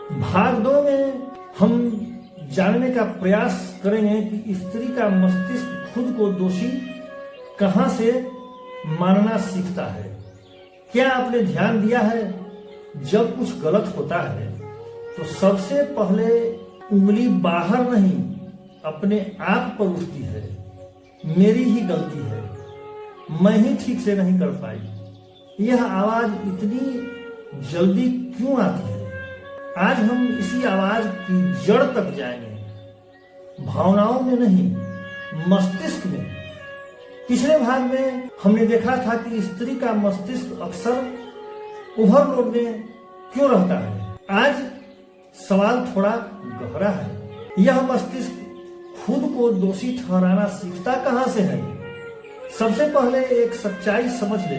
भाग 2 में हम जानने का प्रयास करेंगे कि स्त्री का मस्तिष्क खुद को दोषी कहां से मानना सीखता है। क्या आपने ध्यान दिया है, जब कुछ गलत होता है तो सबसे पहले उंगली बाहर नहीं अपने आप पर उठती है। मेरी ही गलती है, मैं ही ठीक से नहीं कर पाई। यह आवाज इतनी जल्दी क्यों आती है? आज हम इसी आवाज की जड़ तक जाएंगे, भावनाओं में नहीं, मस्तिष्क में। पिछले भाग में हमने देखा था कि स्त्री का मस्तिष्क अक्सर ओवरलोड में क्यों रहता है। आज सवाल थोड़ा गहरा है। यह मस्तिष्क खुद को दोषी ठहराना सीखता कहां से है? सबसे पहले एक सच्चाई समझ ले,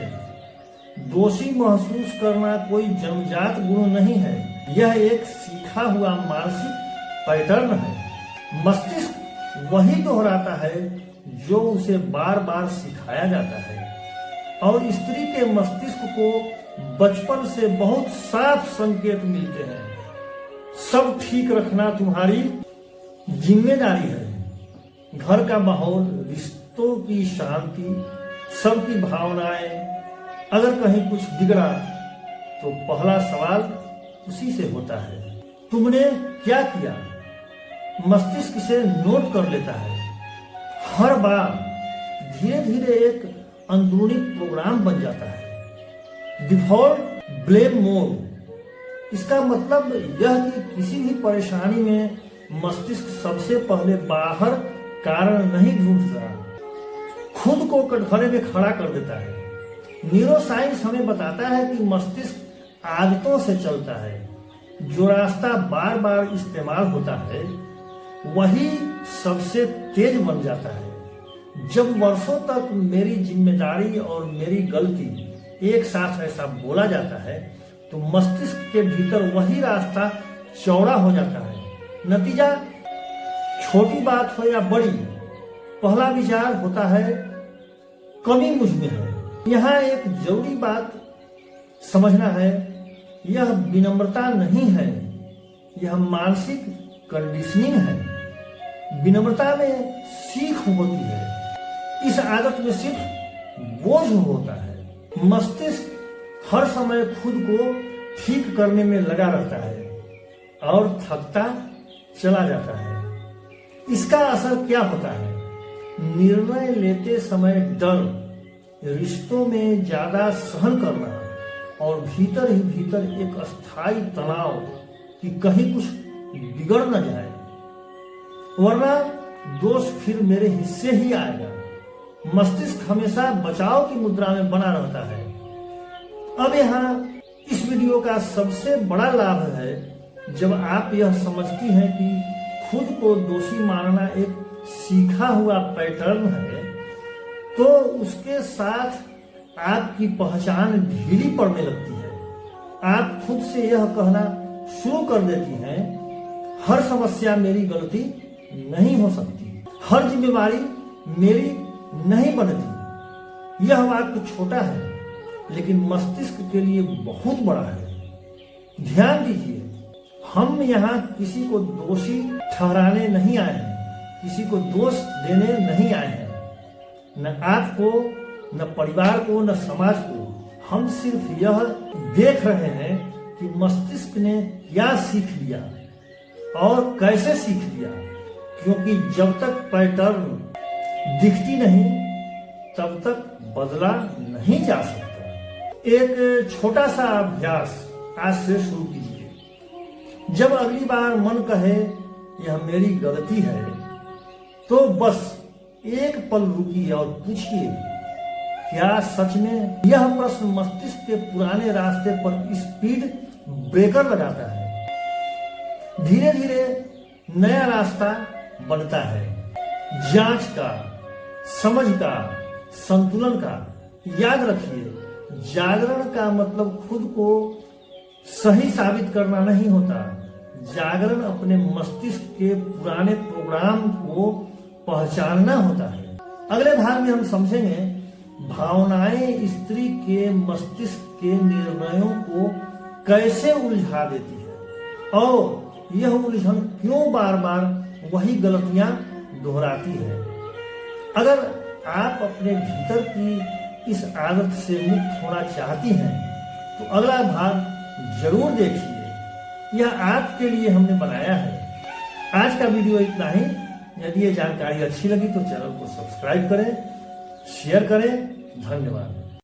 दोषी महसूस करना कोई जन्मजात गुण नहीं है, यह एक सीखा हुआ मानसिक पैटर्न है। मस्तिष्क वही दोहराता है जो उसे बार बार सिखाया जाता है। और स्त्री के मस्तिष्क को बचपन से बहुत साफ संकेत मिलते हैं। सब ठीक रखना तुम्हारी जिम्मेदारी है। घर का माहौल, रिश्तों की शांति, सबकी भावनाएं। अगर कहीं कुछ बिगड़ा तो पहला सवाल उसी से होता है, तुमने क्या किया? मस्तिष्क से नोट कर लेता है। हर बार धीरे धीरे एक अंदरूनी प्रोग्राम बन जाता है, डिफॉल्ट ब्लेम मोड। इसका मतलब यह कि किसी भी परेशानी में मस्तिष्क सबसे पहले बाहर कारण नहीं ढूंढता, खुद को कटघरे में खड़ा कर देता है। न्यूरोसाइंस हमें बताता है कि मस्तिष्क आदतों से चलता है। जो रास्ता बार बार इस्तेमाल होता है वही सबसे तेज बन जाता है। जब वर्षों तक मेरी जिम्मेदारी और मेरी गलती एक साथ ऐसा बोला जाता है तो मस्तिष्क के भीतर वही रास्ता चौड़ा हो जाता है। नतीजा, छोटी बात हो या बड़ी, पहला विचार होता है कमी मुझ में है। यहाँ एक जरूरी बात समझना है, यह विनम्रता नहीं है, यह मानसिक कंडीशनिंग है। विनम्रता में सीख होती है, इस आदत में सिर्फ बोझ होता है। मस्तिष्क हर समय खुद को ठीक करने में लगा रहता है और थकता चला जाता है। इसका असर क्या होता है? निर्णय लेते समय डर, रिश्तों में ज्यादा सहन करना और भीतर ही भीतर एक अस्थायी तनाव कि कहीं कुछ बिगड़ न जाए, वरना दोष फिर मेरे हिस्से ही आएगा। मस्तिष्क हमेशा बचाव की मुद्रा में बना रहता है। अब यहाँ इस वीडियो का सबसे बड़ा लाभ है, जब आप यह समझती हैं कि खुद को दोषी मानना एक सीखा हुआ पैटर्न है, तो उसके साथ आपकी पहचान ढीली पड़ने लगती है। आप खुद से यह कहना शुरू कर देती हैं, हर समस्या मेरी गलती नहीं हो सकती, हर जिम्मेवारी मेरी नहीं बनती। यह वाक्य छोटा है लेकिन मस्तिष्क के लिए बहुत बड़ा है। ध्यान दीजिए, हम यहाँ किसी को दोषी ठहराने नहीं आए हैं, किसी को दोष देने नहीं आए हैं, न आपको, न परिवार को, न समाज को। हम सिर्फ यह देख रहे हैं कि मस्तिष्क ने क्या सीख लिया और कैसे सीख लिया, क्योंकि जब तक पैटर्न दिखती नहीं तब तक बदला नहीं जा सकता। एक छोटा सा अभ्यास आज से शुरू कीजिए। जब अगली बार मन कहे यह मेरी गलती है, तो बस एक पल रुकिए और पूछिए, क्या सच में? यह प्रश्न मस्तिष्क के पुराने रास्ते पर स्पीड ब्रेकर लगाता है। धीरे धीरे नया रास्ता बनता है, जांच का, समझ का, संतुलन का। याद रखिए, जागरण का मतलब खुद को सही साबित करना नहीं होता। जागरण अपने मस्तिष्क के पुराने प्रोग्राम को पहचानना होता है। अगले भाग में हम समझेंगे भावनाएं स्त्री के मस्तिष्क के निर्णयों को कैसे उलझा देती है। और यह उलझन क्यों बार बार वही गलतियां दोहराती है। अगर आप अपने भीतर की इस आदत से मुक्त होना चाहती हैं तो अगला भाग जरूर देखिए, यह आपके लिए हमने बनाया है। आज का वीडियो इतना ही। यदि ये जानकारी अच्छी लगी तो चैनल को सब्सक्राइब करें, शेयर करें। धन्यवाद।